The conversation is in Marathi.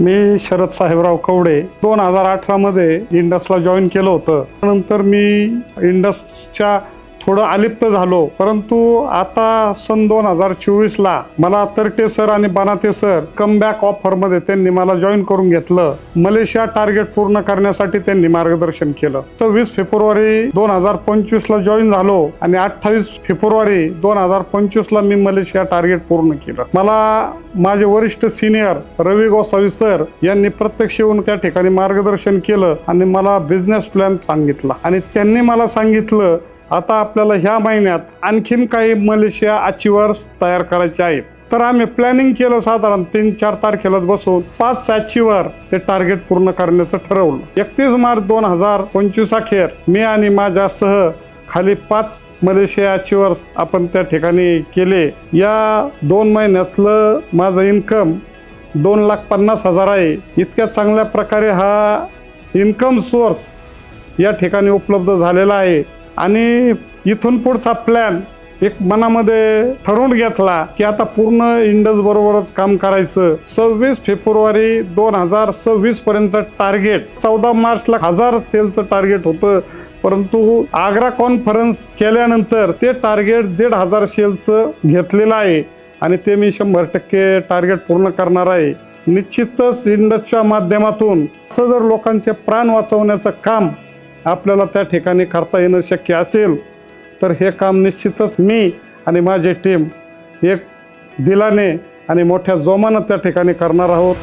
मी शरद साहेबराव कवडे 2018 मध्ये इंडसला जॉईन केलं होतं। नंतर मी इंडसच्या थोडं अलिप्त झालो, परंतु आता सन 2024 ला मला तरटे सर आणि बनाते सर कमबॅक ऑफर मध्ये त्यांनी मला जॉईन करून घेतलं। मलेशिया टार्गेट पूर्ण करण्यासाठी त्यांनी मार्गदर्शन केलं। 26 फेब्रुवारी 2025 ला जॉईन झालो आणि 28 फेब्रुवारी 2025 ला मी मलेशिया टार्गेट पूर्ण केलं। मला माझे वरिष्ठ सिनियर रवी गोसावी सर यांनी प्रत्यक्ष येऊन त्या ठिकाणी मार्गदर्शन केलं आणि मला बिझनेस प्लॅन सांगितला आणि त्यांनी मला सांगितलं आता आपल्याला ह्या महिन्यात आणखीन काही मलेशिया अचिव्हर्स तयार करायचे आहेत। तर आम्ही प्लॅनिंग केलं, साधारण 3-4 तारखेला बसून 5 अचिव्हर ते टार्गेट पूर्ण करण्याचं ठरवलं। 31 मार्च 2025 अखेर मी आणि माझ्यासह खाली 5 मलेशिया अचिव्हर्स आपण त्या ठिकाणी केले। या 2 महिन्यातलं माझं इन्कम 2,50,000 आहे। इतक्या चांगल्या प्रकारे हा इन्कम सोर्स या ठिकाणी उपलब्ध झालेला आहे आणि इथून पुढचा प्लॅन एक मनामध्ये ठरवून घेतला की आता पूर्ण इंडस बरोबरच काम करायचं। 26 फेब्रुवारी 2026 पर्यंत टार्गेट, 14 मार्चला 1000 सेलचं टार्गेट होतं, परंतु आग्रा कॉन्फरन्स केल्यानंतर ते टार्गेट 1,500 सेलचं घेतलेलं आहे आणि ते मी 100% टार्गेट पूर्ण करणार आहे। निश्चितच इंडसच्या माध्यमातून असं जर लोकांचे प्राण वाचवण्याचं काम आपल्याला त्या ठिकाणी करता येणं शक्य असेल तर हे काम निश्चितच मी आणि माझी टीम एक दिलाने आणि मोठ्या जोमानं त्या ठिकाणी करणार आहोत।